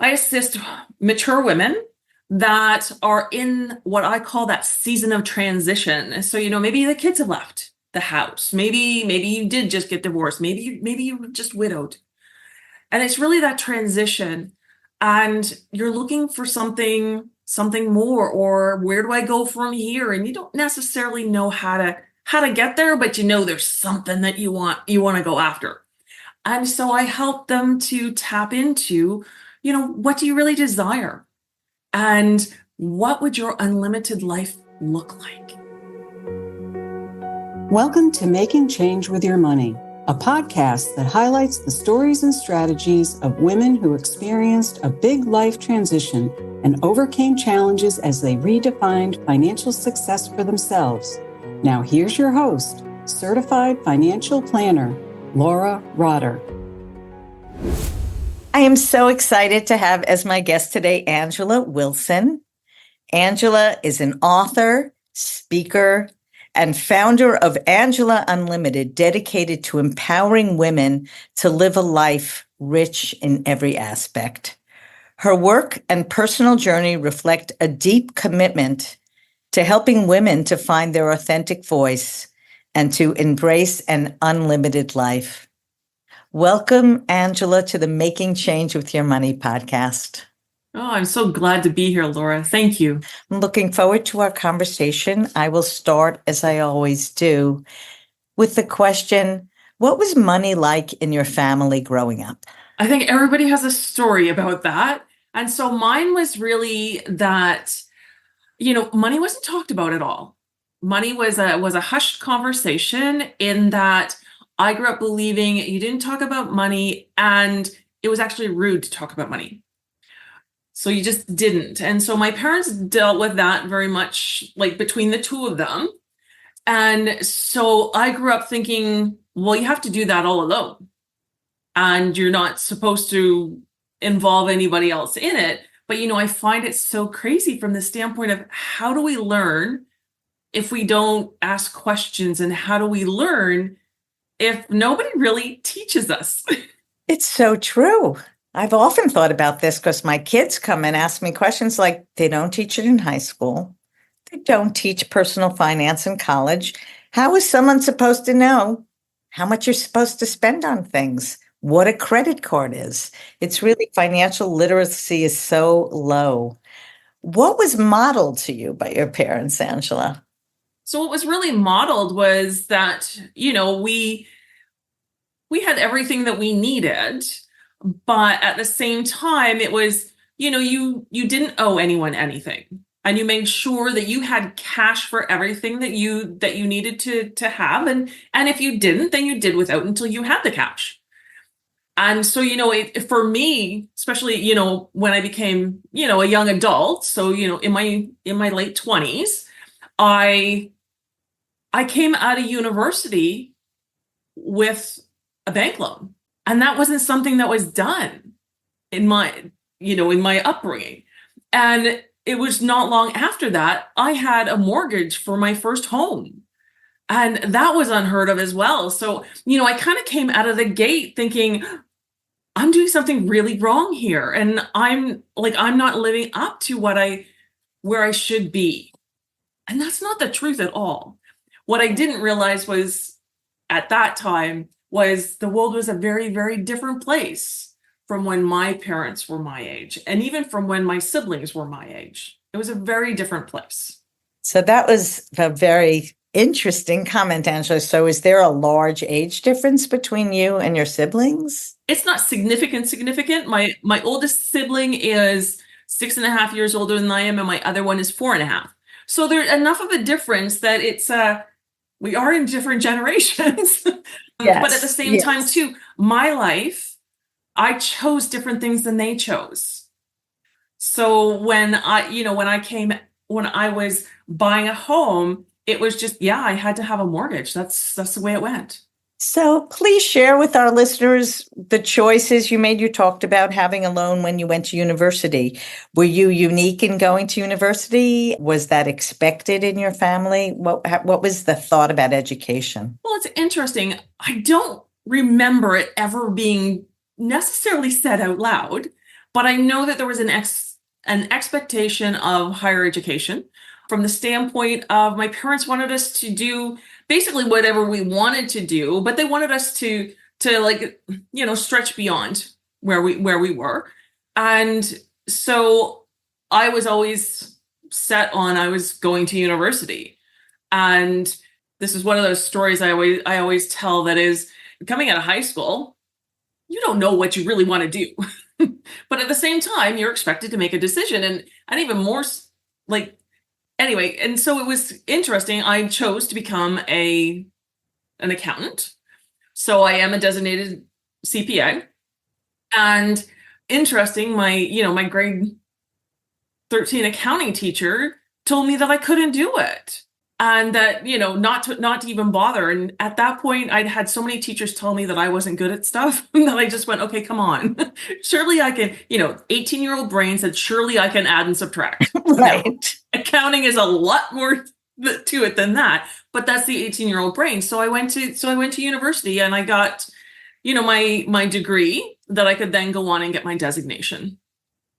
I assist mature women that are in what I call that season of transition. So, maybe the kids have left the house. Maybe you did just get divorced. Maybe you were just widowed. And it's really that transition. And you're looking for something more, or where do I go from here? And you don't necessarily know how to get there, but there's something that you want to go after. And so I help them to tap into, what do you really desire? And what would your unlimited life look like? Welcome to Making Change with Your Money, a podcast that highlights the stories and strategies of women who experienced a big life transition and overcame challenges as they redefined financial success for themselves. Now here's your host, certified financial planner, Laura Rotter. I am so excited to have as my guest today, Angela Wilson. Angela is an author, speaker, and founder of Angela Unlimited, dedicated to empowering women to live a life rich in every aspect. Her work and personal journey reflect a deep commitment to helping women to find their authentic voice and to embrace an unlimited life. Welcome, Angela, to the Making Change with Your Money podcast. Oh, I'm so glad to be here, Laura. Thank you. I'm looking forward to our conversation. I will start, as I always do, with the question, what was money like in your family growing up? I think everybody has a story about that. And so mine was really that, money wasn't talked about at all. Money was a hushed conversation, in that I grew up believing you didn't talk about money, and it was actually rude to talk about money. So you just didn't. And so my parents dealt with that very much like between the two of them. And so I grew up thinking, well, you have to do that all alone. And you're not supposed to involve anybody else in it. But, I find it so crazy from the standpoint of, how do we learn if we don't ask questions? And how do we learn if nobody really teaches us? It's so true. I've often thought about this because my kids come and ask me questions like, they don't teach it in high school. They don't teach personal finance in college. How is someone supposed to know how much you're supposed to spend on things? What a credit card is? It's really, financial literacy is so low. What was modeled to you by your parents, Angela? So what was really modeled was that, we had everything that we needed, but at the same time, it was, you didn't owe anyone anything, and you made sure that you had cash for everything that you needed to have, and if you didn't, then you did without until you had the cash. And so, for me, especially, when I became, a young adult, so, in my late 20s, I came out of university with a bank loan. And that wasn't something that was done in my upbringing. And it was not long after that, I had a mortgage for my first home. And that was unheard of as well. So, I kind of came out of the gate thinking, I'm doing something really wrong here. And I'm not living up to where I should be. And that's not the truth at all. What I didn't realize was, at that time, was the world was a very, very different place from when my parents were my age, and even from when my siblings were my age. It was a very different place. So that was a very interesting comment, Angela. So is there a large age difference between you and your siblings? It's not significant. My oldest sibling is 6.5 years older than I am, and my other one is 4.5. So there's enough of a difference that it's we are in different generations. Yes, but at the same time too, my life, I chose different things than they chose. So when I was buying a home, it was just, I had to have a mortgage. That's the way it went. So please share with our listeners the choices you made. You talked about having a loan when you went to university. Were you unique in going to university? Was that expected in your family? What was the thought about education? Well, it's interesting. I don't remember it ever being necessarily said out loud, But I know that there was an expectation of higher education from the standpoint of my parents wanted us to do basically whatever we wanted to do, but they wanted us to like, stretch beyond where we were. And so I was always set on I was going to university. And this is one of those stories I always tell, that is, coming out of high school, you don't know what you really want to do. But at the same time, you're expected to make a decision, and even more like, anyway. And so it was interesting. I chose to become an accountant. So I am a designated CPA. And interesting, my grade 13 accounting teacher told me that I couldn't do it. And that, not to even bother. And at that point, I'd had so many teachers tell me that I wasn't good at stuff that I just went, okay, come on. Surely I can, 18-year-old brain said, surely I can add and subtract. Right. Now, accounting is a lot more to it than that, but that's the 18-year-old brain. So I went to university, and I got, my degree that I could then go on and get my designation.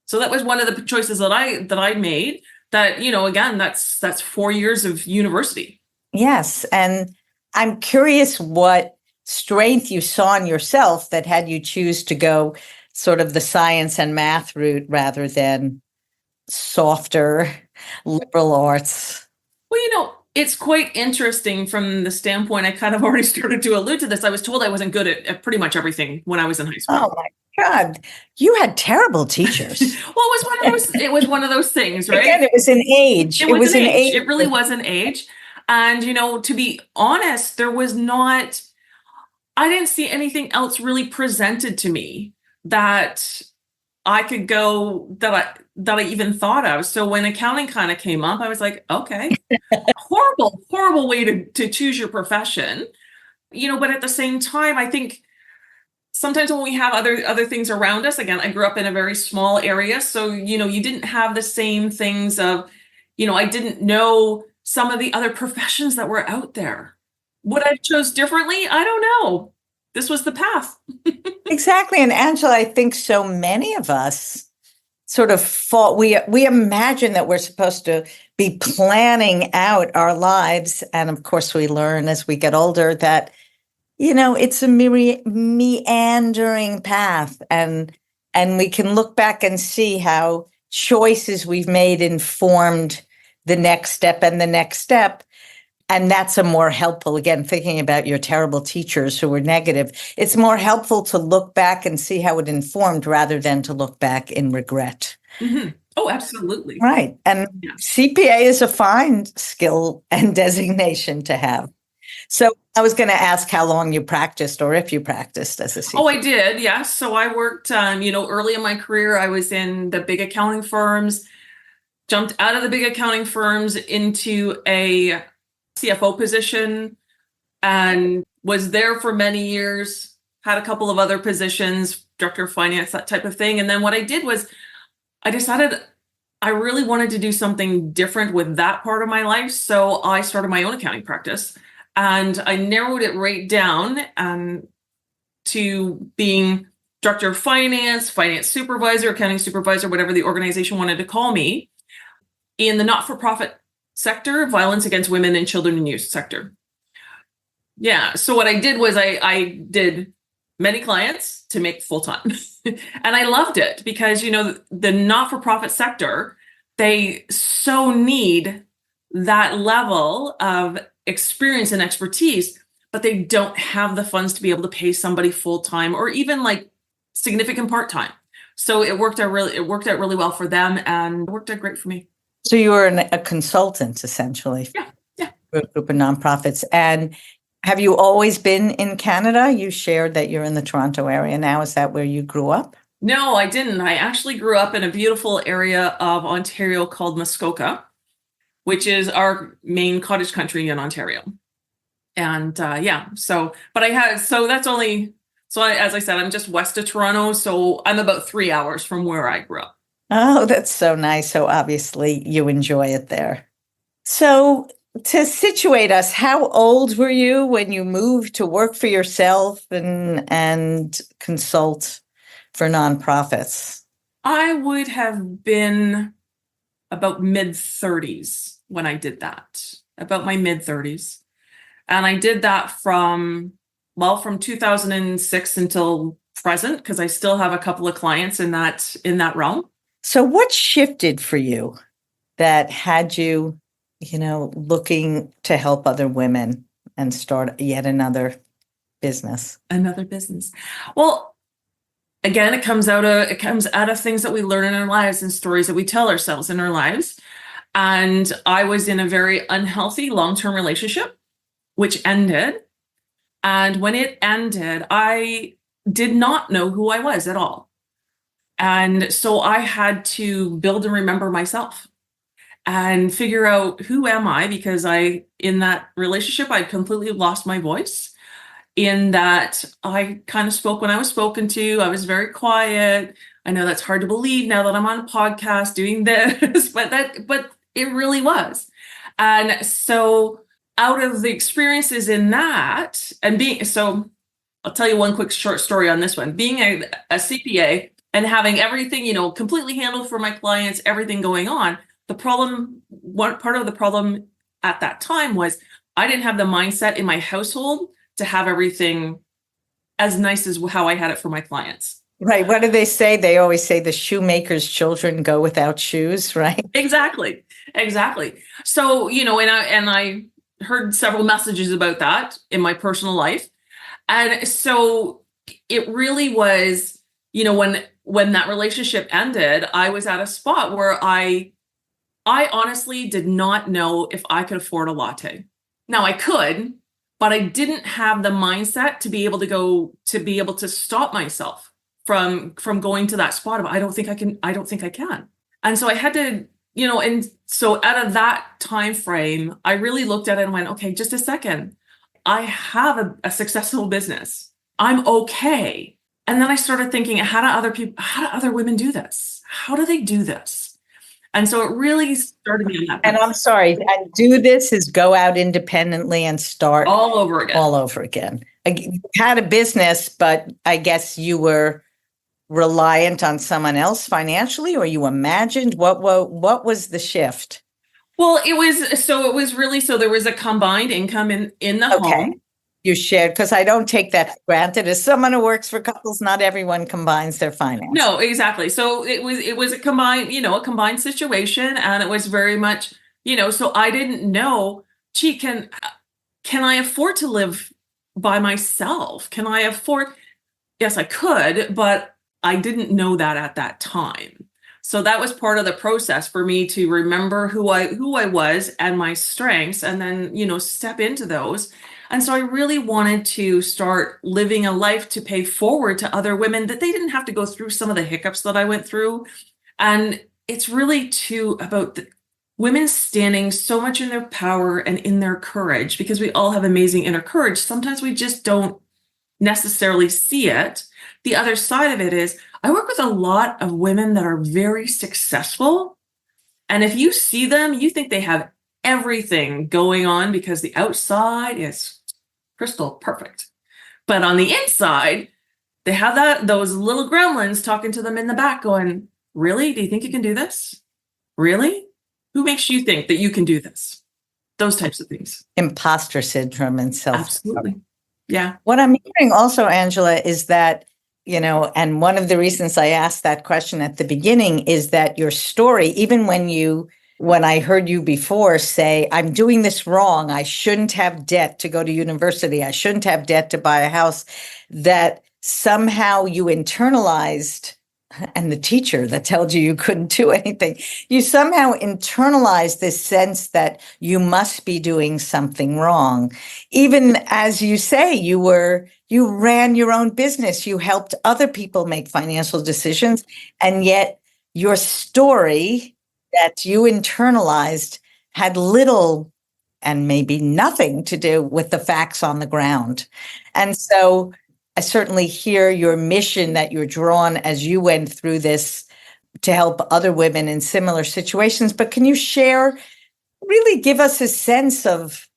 So that was one of the choices that I made. That, again, that's 4 years of university. Yes. And I'm curious what strength you saw in yourself that had you choose to go sort of the science and math route rather than softer liberal arts. Well, it's quite interesting from the standpoint, I kind of already started to allude to this. I was told I wasn't good at pretty much everything when I was in high school. Oh my God, you had terrible teachers. Well, it was one of those things, right? Again, it was an age. It was an age. It really was an age. And, to be honest, I didn't see anything else really presented to me that I could go, that I even thought of. So when accounting kind of came up, I was like, okay, horrible way to choose your profession, but at the same time, I think sometimes when we have other things around us, again, I grew up in a very small area. So, you didn't have the same things of, I didn't know some of the other professions that were out there. Would I have chose differently? I don't know. This was the path. Exactly. And Angela, I think so many of us sort of we imagine that we're supposed to be planning out our lives. And of course, we learn as we get older that, it's a meandering path. And we can look back and see how choices we've made informed the next step and the next step. And that's a more helpful, again, thinking about your terrible teachers who were negative, it's more helpful to look back and see how it informed rather than to look back in regret. Mm-hmm. Oh, absolutely. Right. And yeah. CPA is a fine skill and designation to have. So I was going to ask how long you practiced or if you practiced as a CPA. Oh, I did. Yeah. So I worked, early in my career, I was in the big accounting firms, jumped out of the big accounting firms into a CFO position and was there for many years, had a couple of other positions, director of finance, that type of thing. And then what I did was I decided I really wanted to do something different with that part of my life. So I started my own accounting practice and I narrowed it right down to being director of finance, finance supervisor, accounting supervisor, whatever the organization wanted to call me, in the not-for-profit sector, violence against women and children and youth sector. Yeah. So what I did was I did many clients to make full-time. And I loved it because, the not-for-profit sector, they so need that level of experience and expertise, but they don't have the funds to be able to pay somebody full-time or even like significant part-time. So it worked out really well for them and worked out great for me. So you were a consultant, essentially. Yeah. For a group of nonprofits. And have you always been in Canada? You shared that you're in the Toronto area now. Is that where you grew up? No, I didn't. I actually grew up in a beautiful area of Ontario called Muskoka, which is our main cottage country in Ontario. And as I said, I'm just west of Toronto. So I'm about 3 hours from where I grew up. Oh, that's so nice. So obviously you enjoy it there. So to situate us, how old were you when you moved to work for yourself and consult for nonprofits? I would have been about mid-30s when I did that, about my mid-30s. And I did that from 2006 until present, because I still have a couple of clients in that realm. So what shifted for you that had you, looking to help other women and start yet another business? Another business. Well, again, it comes out of things that we learn in our lives and stories that we tell ourselves in our lives. And I was in a very unhealthy long-term relationship, which ended. And when it ended, I did not know who I was at all. And so I had to build and remember myself and figure out, who am I? Because in that relationship, I completely lost my voice, in that I kind of spoke when I was spoken to. I was very quiet. I know that's hard to believe now that I'm on a podcast doing this, but it really was. And so out of the experiences in that, I'll tell you one quick short story on this one. Being a CPA and having everything, completely handled for my clients, everything going on. One part of the problem at that time was I didn't have the mindset in my household to have everything as nice as how I had it for my clients. Right. What do they say? They always say the shoemaker's children go without shoes, right? Exactly. So, and I heard several messages about that in my personal life. And so it really was, when that relationship ended, I was at a spot where I honestly did not know if I could afford a latte. Now I could, but I didn't have the mindset to be able to stop myself from going to that spot of I don't think I can. And so I had to, and so out of that time frame, I really looked at it and went, okay, just a second. I have a successful business. I'm okay. And then I started thinking, how do other women do this? How do they do this? And so it really started me on that path. And I'm sorry, and do this is go out independently and start all over again. You had a business, but I guess you were reliant on someone else financially, or you imagined what was the shift? Well, there was a combined income in the home. You shared, because I don't take that for granted. As someone who works for couples, not everyone combines their finances. No, exactly. So it was a combined situation, and it was very much, so I didn't know, gee, can I afford to live by myself? Can I afford? Yes, I could, but I didn't know that at that time. So that was part of the process for me to remember who I was and my strengths, and then, step into those. And so I really wanted to start living a life to pay forward to other women, that they didn't have to go through some of the hiccups that I went through. And it's really about the women standing so much in their power and in their courage, because we all have amazing inner courage. Sometimes we just don't necessarily see it. The other side of it is I work with a lot of women that are very successful. And if you see them, you think they have everything going on because the outside is crystal perfect. But on the inside, they have those little gremlins talking to them in the back going, really? Do you think you can do this? Really? Who makes you think that you can do this? Those types of things. Imposter syndrome and self. Absolutely. Yeah. What I'm hearing also, Angela, is that, and one of the reasons I asked that question at the beginning is that your story, even when I heard you before say, I'm doing this wrong, I shouldn't have debt to go to university, I shouldn't have debt to buy a house, that somehow you internalized, and the teacher that told you couldn't do anything, you somehow internalized this sense that you must be doing something wrong. Even as you say, you ran your own business, you helped other people make financial decisions, and yet your story that you internalized had little and maybe nothing to do with the facts on the ground. And so I certainly hear your mission that you're drawn as you went through this to help other women in similar situations. But can you really give us a sense of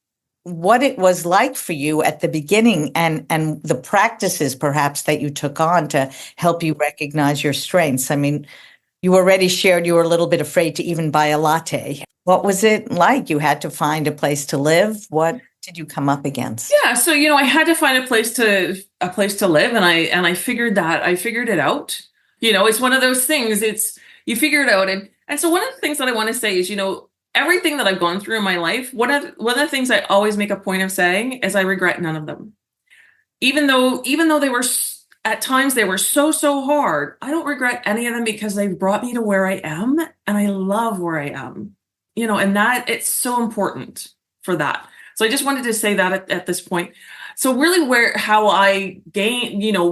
what it was like for you at the beginning and the practices perhaps that you took on to help you recognize your strengths? I mean, You already shared you were a little bit afraid to even buy a latte. What was it like? You had to find a place to live. What did you come up against? Yeah, so I had to find a place to live, and I figured it out. It's one of those things. It's you figure it out, and so one of the things that I want to say is, everything that I've gone through in my life, one of the things I always make a point of saying is I regret none of them. Even though they were at times they were so hard, I don't regret any of them because they brought me to where I am, and I love where I am. And that it's so important for that. So I just wanted to say that at this point. So really how I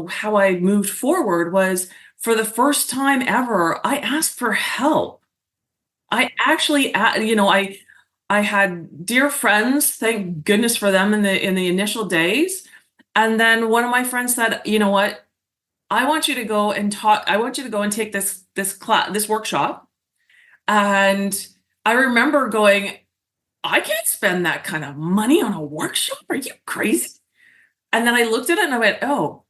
how I moved forward was for the first time ever, I asked for help. I actually, I had dear friends, thank goodness for them in the initial days. And then one of my friends said, you know what, I want you to go and take this class, this workshop. And I remember going, I can't spend that kind of money on a workshop. Are you crazy? And then I looked at it and I went, oh,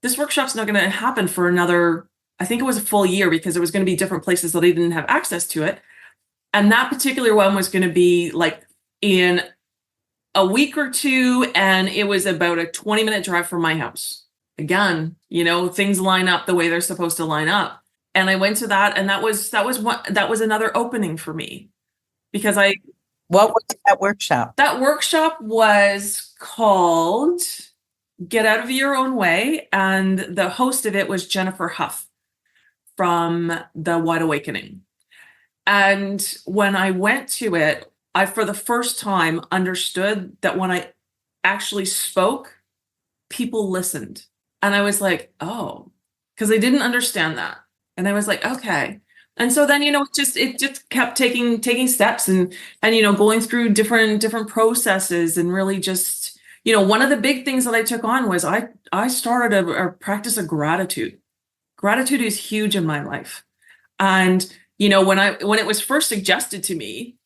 this workshop's not going to happen for another, I think it was a full year, because it was going to be different places that I didn't have access to it. And that particular one was going to be like in a week or two. And it was about a 20-minute drive from my house. Again, things line up the way they're supposed to line up. And I went to that, and that was another opening for me, because what was that workshop? That workshop was called Get Out of Your Own Way. And the host of it was Jennifer Huff from The Wide Awakening. And when I went to it, I, for the first time, understood that when I actually spoke, people listened. And I was like, oh, because I didn't understand that. And I was like, okay. And so then, it just kept taking steps and going through different processes, and really just, one of the big things that I took on was I started a practice of gratitude. Gratitude is huge in my life. And, when it was first suggested to me,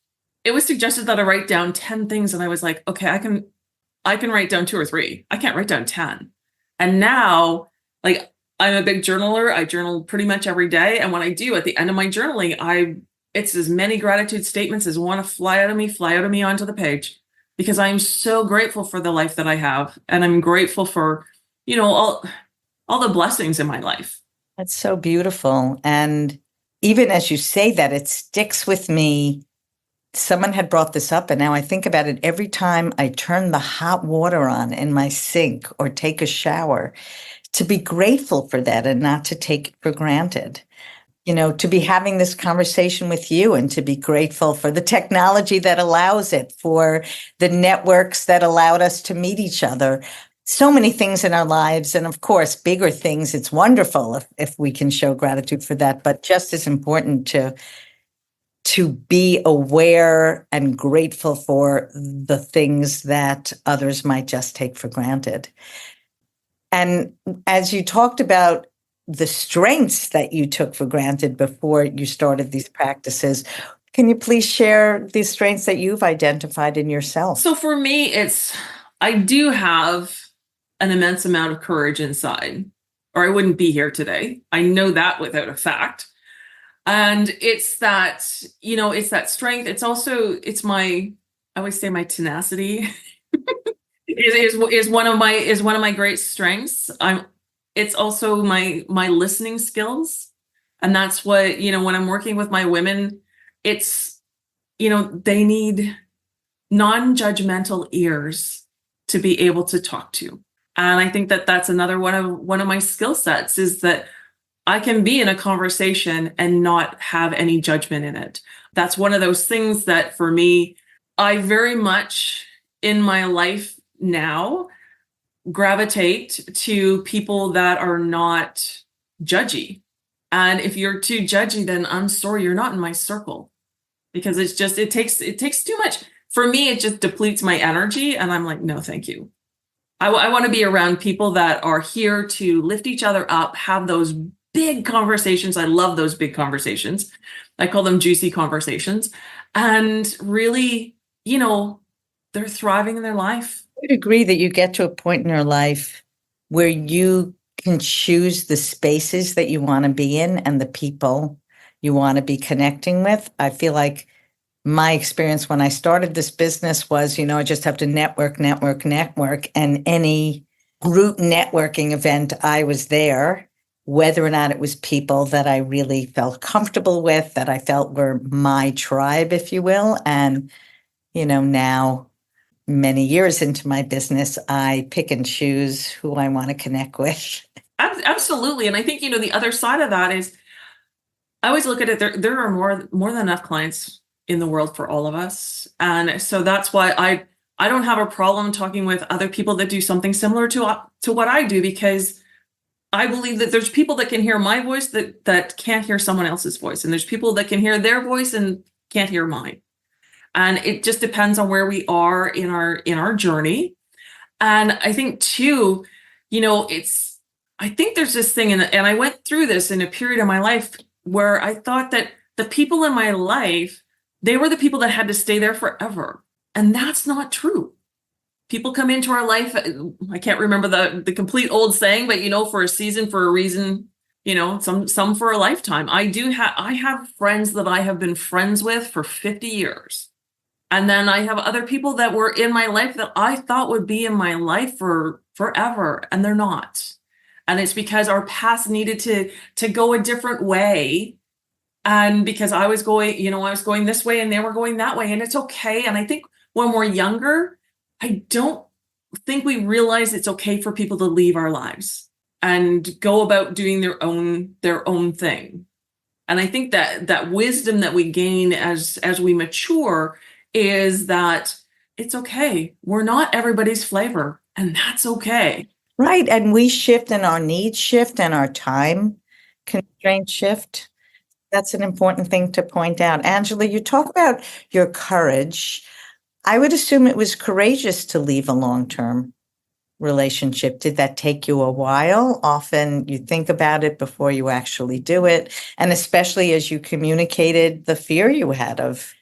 it was suggested that I write down 10 things. And I was like, okay, I can write down 2 or 3. I can't write down 10. And now, like, I'm a big journaler. I journal pretty much every day. And when I do, at the end of my journaling, it's as many gratitude statements as want to fly out of me onto the page, because I'm so grateful for the life that I have. And I'm grateful for, all the blessings in my life. That's so beautiful. And even as you say that, it sticks with me. Someone had brought this up, and now I think about it every time I turn the hot water on in my sink or take a shower, to be grateful for that and not to take it for granted. To be having this conversation with you, and to be grateful for the technology that allows it, for the networks that allowed us to meet each other. So many things in our lives. And of course, bigger things. It's wonderful if we can show gratitude for that, but just as important to be aware and grateful for the things that others might just take for granted. And as you talked about the strengths that you took for granted before you started these practices, can you please share the strengths that you've identified in yourself? So for me, I do have an immense amount of courage inside, or I wouldn't be here today. I know that without a fact. And it's that strength. It's also, I always say my tenacity is one of my great strengths. It's also my listening skills. And that's what, when I'm working with my women, it's, they need non-judgmental ears to be able to talk to. And I think that that's another one of my skill sets, is that I can be in a conversation and not have any judgment in it. That's one of those things that for me, I very much in my life now gravitate to people that are not judgy. And if you're too judgy, then I'm sorry, you're not in my circle, because it takes too much. For me, it just depletes my energy. And I'm like, no, thank you. I want to be around people that are here to lift each other up, have those big conversations. I love those big conversations. I call them juicy conversations. And really, they're thriving in their life. I would agree that you get to a point in your life where you can choose the spaces that you want to be in and the people you want to be connecting with. I feel like my experience when I started this business was, I just have to network. And any group networking event, I was there, whether or not it was people that I really felt comfortable with, that I felt were my tribe, if you will. And, now many years into my business, I pick and choose who I want to connect with. Absolutely. And I think, the other side of that is I always look at it, there are more than enough clients in the world for all of us. And so that's why I don't have a problem talking with other people that do something similar to what I do, because I believe that there's people that can hear my voice that can't hear someone else's voice. And there's people that can hear their voice and can't hear mine. And it just depends on where we are in our journey. And I think too, I think there's this thing, and I went through this in a period of my life where I thought that the people in my life, they were the people that had to stay there forever. And that's not true. People come into our life. I can't remember the complete old saying, but for a season, for a reason, some for a lifetime. I have friends that I have been friends with for 50 years. And then I have other people that were in my life that I thought would be in my life for forever, and they're not. And it's because our past needed to go a different way. And because I was going this way and they were going that way, and it's okay. And I think when we're younger, I don't think we realize it's okay for people to leave our lives and go about doing their own thing. And I think that wisdom that we gain as we mature is that it's okay. We're not everybody's flavor, and that's okay. Right. And we shift, and our needs shift, and our time constraints shift. That's an important thing to point out. Angela, you talk about your courage. I would assume it was courageous to leave a long-term relationship. Did that take you a while? Often you think about it before you actually do it. And especially as you communicated the fear you had of,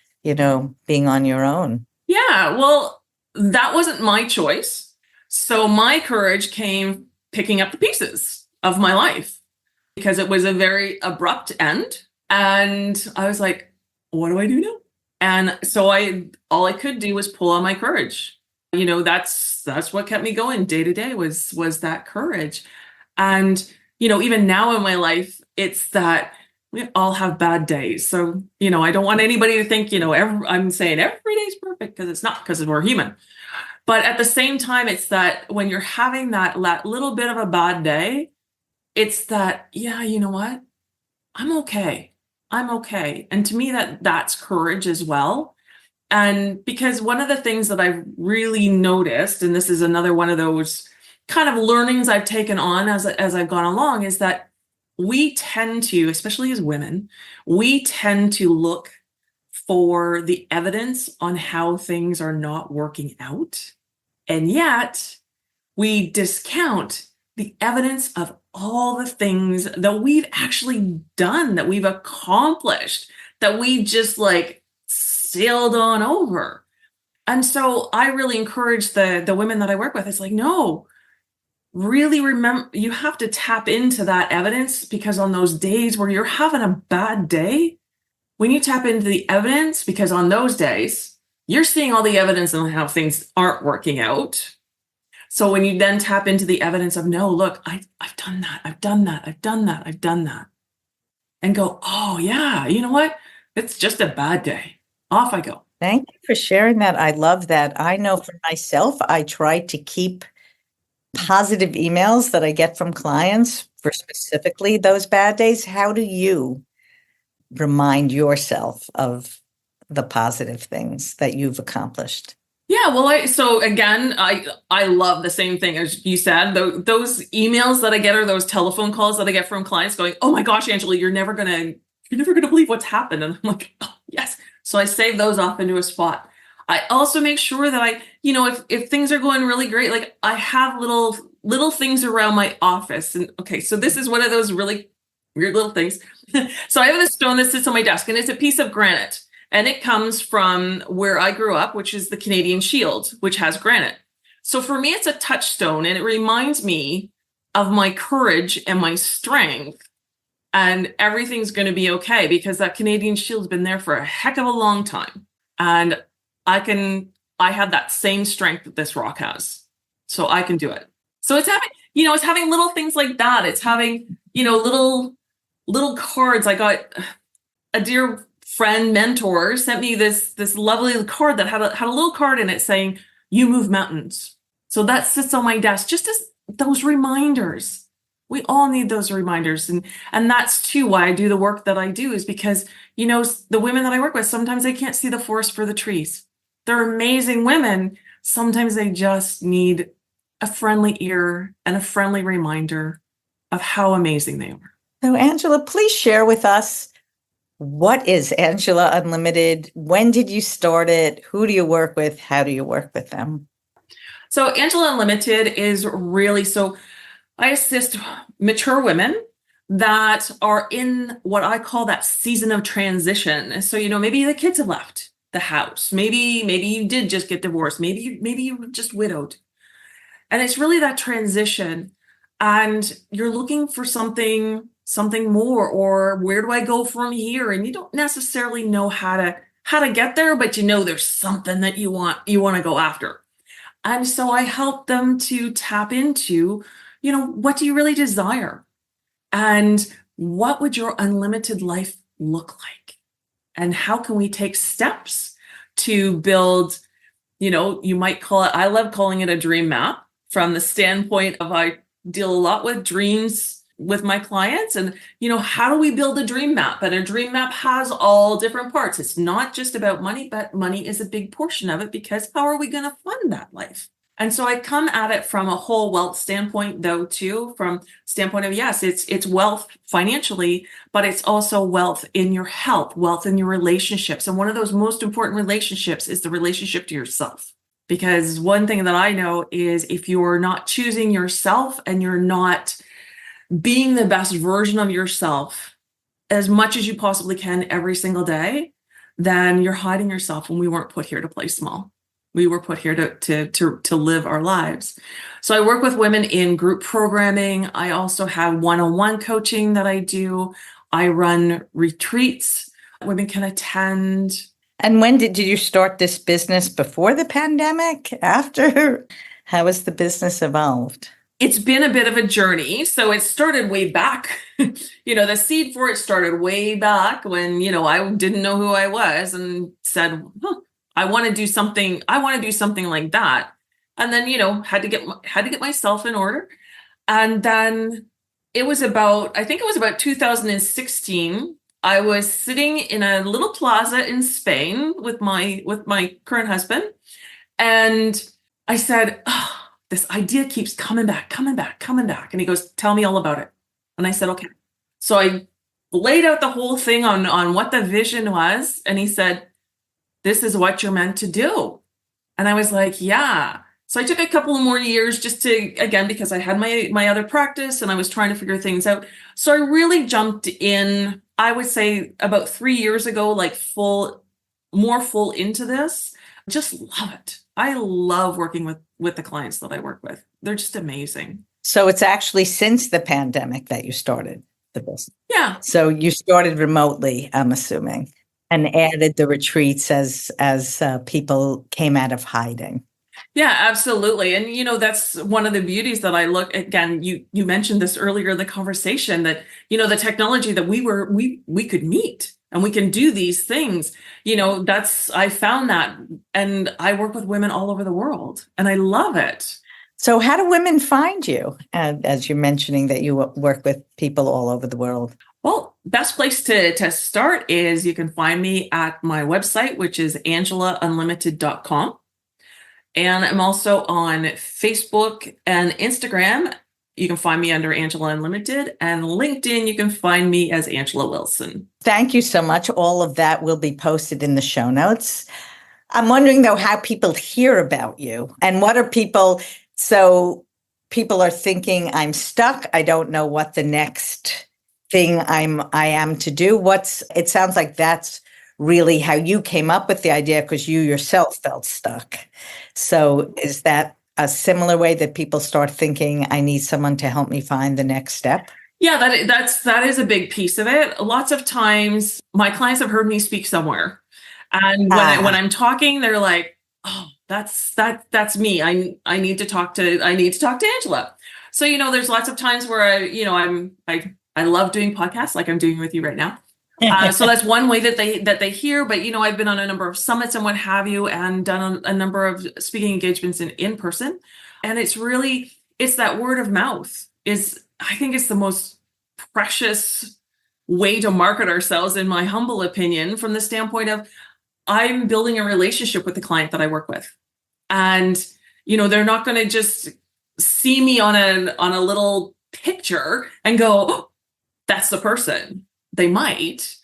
being on your own. Yeah, well, that wasn't my choice. So my courage came picking up the pieces of my life, because it was a very abrupt end. And I was like, what do I do now? And so all I could do was pull on my courage. That's what kept me going day to day was that courage. And, even now in my life, it's that we all have bad days. So, I don't want anybody to think, I'm saying every day's perfect, because it's not, because we're human. But at the same time, it's that when you're having that little bit of a bad day, it's that, yeah, you know what? I'm okay. And to me, that's courage as well. And because one of the things that I've really noticed, and this is another one of those kind of learnings I've taken on as I've gone along, is that we tend to, especially as women, we tend to look for the evidence on how things are not working out. And yet we discount the evidence of all the things that we've actually done, that we've accomplished, that we just sailed on over. And so I really encourage the women that I work with. It's like, no, really remember, you have to tap into that evidence, because on those days where you're having a bad day, when you tap into the evidence, because on those days, you're seeing all the evidence on how things aren't working out. So when you then tap into the evidence of, no, look, I've done that, and go, oh yeah, you know what? It's just a bad day. Off I go. Thank you for sharing that. I love that. I know for myself, I try to keep positive emails that I get from clients for specifically those bad days. How do you remind yourself of the positive things that you've accomplished? Yeah, well, so again, I love the same thing as you said. Those emails that I get, or those telephone calls that I get from clients going, "Oh my gosh, Angela, you're never gonna believe what's happened." And I'm like, oh, yes. So I save those off into a spot. I also make sure that if things are going really great, I have little things around my office. And okay, so this is one of those really weird little things. So I have a stone that sits on my desk, and it's a piece of granite. And it comes from where I grew up, which is the Canadian Shield, which has granite. So for me, it's a touchstone, and it reminds me of my courage and my strength. and everything's going to be okay because that Canadian Shield's been there for a heck of a long time. And I have that same strength that this rock has. So I can do it. So it's having little things like that. It's having, little cards. I got a dear friend, mentor sent me this lovely card that had a little card in it saying, "You move mountains." So that sits on my desk just as those reminders. We all need those reminders. And that's too why I do the work that I do, is because, the women that I work with, sometimes they can't see the forest for the trees. They're amazing women. Sometimes they just need a friendly ear and a friendly reminder of how amazing they are. So Angela, please share with us, what is Angela Unlimited? When did you start it? Who do you work with? How do you work with them? So Angela Unlimited is really, I assist mature women that are in what I call that season of transition. So, maybe the kids have left the house. Maybe you did just get divorced. Maybe you were just widowed. And it's really that transition. And you're looking for something more, or where do I go from here? And you don't necessarily know how to get there, but there's something that you want to go after. And so I help them to tap into, what do you really desire? And what would your unlimited life look like? And how can we take steps to build, you might call it, I love calling it a dream map, from the standpoint of, I deal a lot with dreams with my clients, and, how do we build a dream map? And a dream map has all different parts. It's not just about money, but money is a big portion of it, because how are we going to fund that life? And so I come at it from a whole wealth standpoint, though, too, from standpoint of, yes, it's wealth financially, but it's also wealth in your health, wealth in your relationships. And one of those most important relationships is the relationship to yourself. Because one thing that I know is, if you're not choosing yourself and you're not being the best version of yourself as much as you possibly can every single day, then you're hiding yourself. And we weren't put here to play small. We were put here to live our lives. So I work with women in group programming. I also have one-on-one coaching that I do. I run retreats women can attend. And when did you start this business? Before the pandemic? After? How has the business evolved? It's been a bit of a journey. So it started way back. The seed for it started way back when, I didn't know who I was and said, I want to do something. I want to do something like that. And then, had to get myself in order. And then I think it was about 2016. I was sitting in a little plaza in Spain with my current husband. And I said, this idea keeps coming back. And he goes, "Tell me all about it." And I said, "Okay." So I laid out the whole thing on what the vision was. And he said, "This is what you're meant to do." And I was like, yeah. So I took a couple of more years just to, again, because I had my other practice and I was trying to figure things out. So I really jumped in, I would say about 3 years ago, like more full into this. Just love it. I love working with the clients that I work with. They're just amazing. So it's actually since the pandemic that you started the business. Yeah. So you started remotely, I'm assuming, and added the retreats as people came out of hiding. Yeah, absolutely. And, that's one of the beauties that I look, again, you mentioned this earlier in the conversation, that, the technology that we could meet and we can do these things, I found that, and I work with women all over the world and I love it. So how do women find you? As you're mentioning that you work with people all over the world. Well, best place to start is you can find me at my website, which is angelaunlimited.com. And I'm also on Facebook and Instagram. You can find me under Angela Unlimited, and LinkedIn, you can find me as Angela Wilson. Thank you so much. All of that will be posted in the show notes. I'm wondering, though, how people hear about you and what are people. So people are thinking, I'm stuck. I don't know what the next thing I am to do. It sounds like that's really how you came up with the idea, because you yourself felt stuck. So is that a similar way that people start thinking, I need someone to help me find the next step? Yeah, that is a big piece of it. Lots of times my clients have heard me speak somewhere. And when Ah, I'm talking, they're like, "Oh, that's me. I need to talk to Angela." So, there's lots of times where I love doing podcasts like I'm doing with you right now. So that's one way that they hear, but I've been on a number of summits and what have you, and done a number of speaking engagements in person. And it's that word of mouth is, I think, it's the most precious way to market ourselves, in my humble opinion, from the standpoint of I'm building a relationship with the client that I work with. And, they're not going to just see me on a little picture and go, "Oh, that's the person." They might,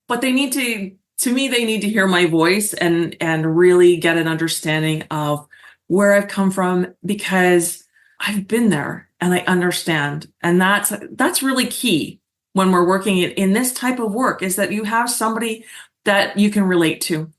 but to me, they need to hear my voice and really get an understanding of where I've come from, because I've been there and I understand. And that's really key when we're working in this type of work, is that you have somebody that you can relate to.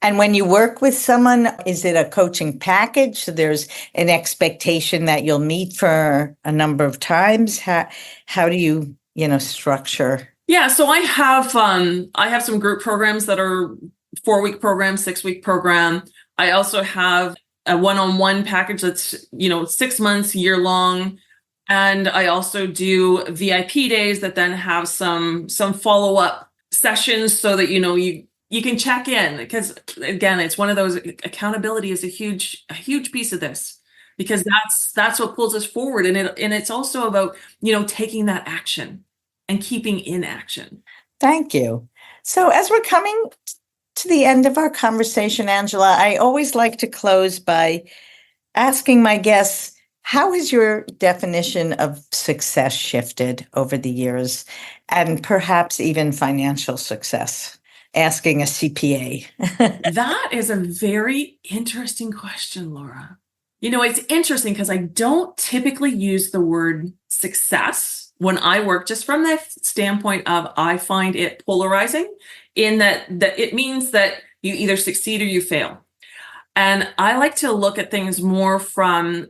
and when you work with someone, is it a coaching package? So there's an expectation that you'll meet for a number of times. How do you, structure? Yeah, so I have some group programs that are 4-week program, 6-week program. I also have a one-on-one package that's 6 months, year long. And I also do VIP days that then have some follow-up sessions, so that you can check in, because again, it's one of those, accountability is a huge piece of this, because that's what pulls us forward. And it's also about taking that action and keeping in action. Thank you. So, as we're coming to the end of our conversation, Angela, I always like to close by asking my guests, how has your definition of success shifted over the years, and perhaps even financial success? Asking a CPA. That is a very interesting question, Laura. It's interesting because I don't typically use the word success when I work, just from the standpoint of, I find it polarizing, in that it means that you either succeed or you fail. And I like to look at things more from,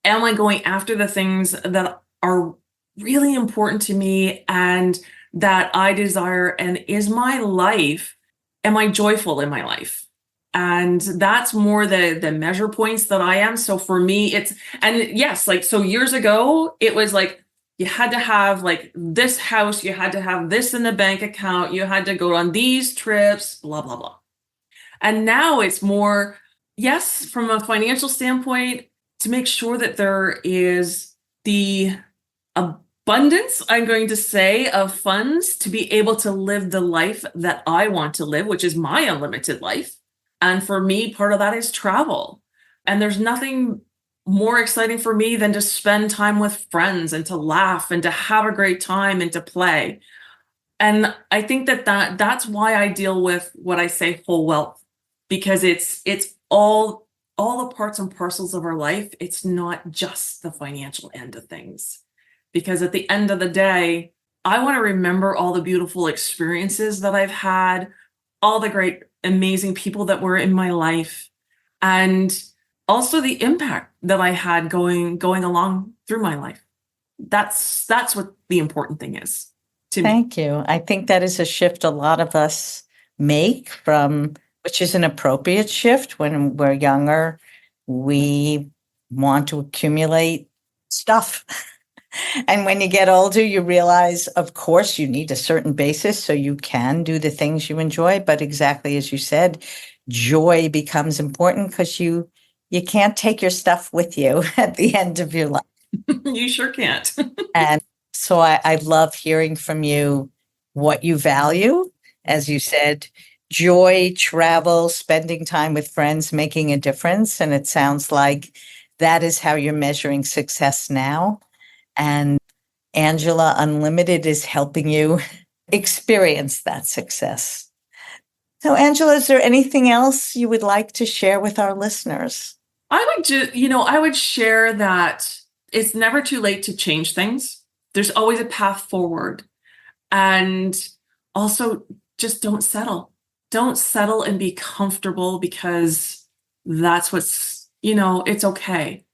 am I going after the things that are really important to me and that I desire? And am I joyful in my life? And that's more the measure points that I am. So for me, and yes, like, so years ago, it was like, you had to have like this house, you had to have this in the bank account, you had to go on these trips, blah, blah, blah. And now it's more, yes, from a financial standpoint, to make sure that there is the abundance, I'm going to say, of funds to be able to live the life that I want to live, which is my unlimited life. And for me, part of that is travel. And there's nothing more exciting for me than to spend time with friends and to laugh and to have a great time and to play. And I think that's why I deal with what I say whole wealth, because it's all the parts and parcels of our life. It's not just the financial end of things, because at the end of the day, I want to remember all the beautiful experiences that I've had, all the great, amazing people that were in my life, and also the impact that I had going along through my life. That's what the important thing is to me. Thank you. I think that is a shift a lot of us make, which is an appropriate shift. When we're younger, we want to accumulate stuff. And when you get older, you realize, of course, you need a certain basis so you can do the things you enjoy. But exactly as you said, joy becomes important, because you can't take your stuff with you at the end of your life. You sure can't. And so I love hearing from you what you value. As you said, joy, travel, spending time with friends, making a difference. And it sounds like that is how you're measuring success now. And Angela Unlimited is helping you experience that success. So, Angela, is there anything else you would like to share with our listeners? I would share that it's never too late to change things. There's always a path forward. And also, just don't settle. Don't settle and be comfortable, because that's it's okay.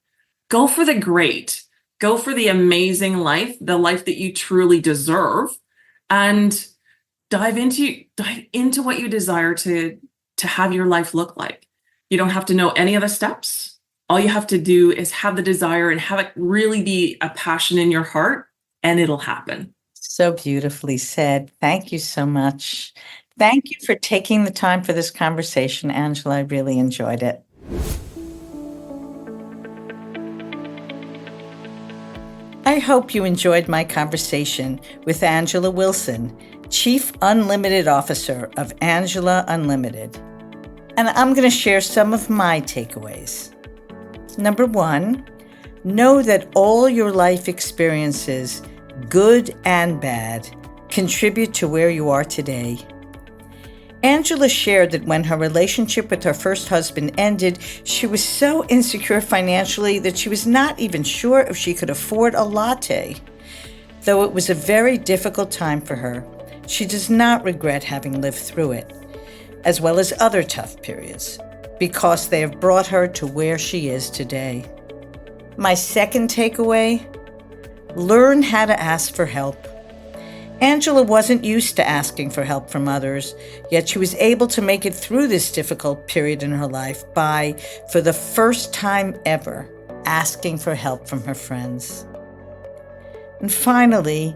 Go for the great. Go for the amazing life, the life that you truly deserve, and dive into what you desire to have your life look like. You don't have to know any of the steps. All you have to do is have the desire and have it really be a passion in your heart, and it'll happen. So beautifully said. Thank you so much. Thank you for taking the time for this conversation, Angela. I really enjoyed it. I hope you enjoyed my conversation with Angela Wilson, Chief Unlimited Officer of Angela Unlimited. And I'm going to share some of my takeaways. Number 1, know that all your life experiences, good and bad, contribute to where you are today. Angela shared that when her relationship with her first husband ended, she was so insecure financially that she was not even sure if she could afford a latte. Though it was a very difficult time for her, she does not regret having lived through it, as well as other tough periods, because they have brought her to where she is today. My second takeaway: learn how to ask for help. Angela wasn't used to asking for help from others, yet she was able to make it through this difficult period in her life by, for the first time ever, asking for help from her friends. And finally,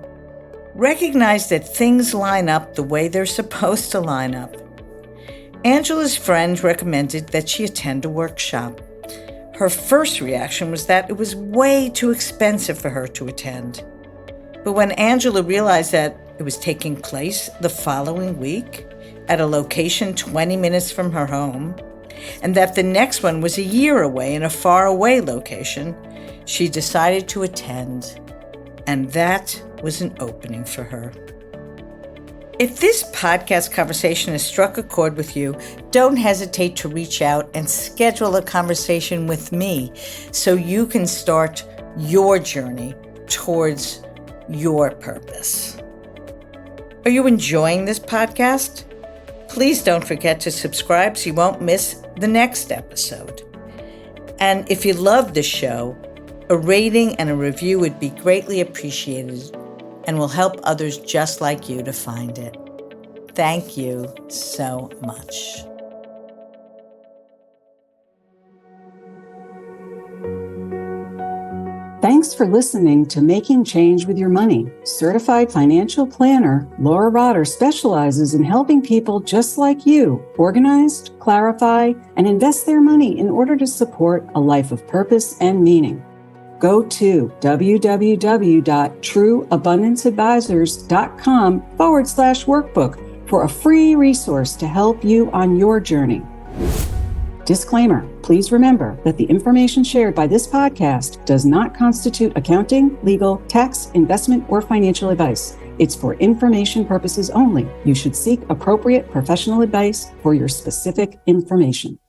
recognize that things line up the way they're supposed to line up. Angela's friend recommended that she attend a workshop. Her first reaction was that it was way too expensive for her to attend. But when Angela realized that it was taking place the following week at a location 20 minutes from her home, and that the next one was a year away in a faraway location, she decided to attend. And that was an opening for her. If this podcast conversation has struck a chord with you, don't hesitate to reach out and schedule a conversation with me so you can start your journey towards your purpose. Are you enjoying this podcast? Please don't forget to subscribe so you won't miss the next episode. And if you love the show, a rating and a review would be greatly appreciated and will help others just like you to find it. Thank you so much. Thanks for listening to Making Change with Your Money. Certified financial planner Laura Rotter specializes in helping people just like you organize, clarify, and invest their money in order to support a life of purpose and meaning. Go to www.trueabundanceadvisors.com/workbook for a free resource to help you on your journey. Disclaimer, please remember that the information shared by this podcast does not constitute accounting, legal, tax, investment, or financial advice. It's for information purposes only. You should seek appropriate professional advice for your specific information.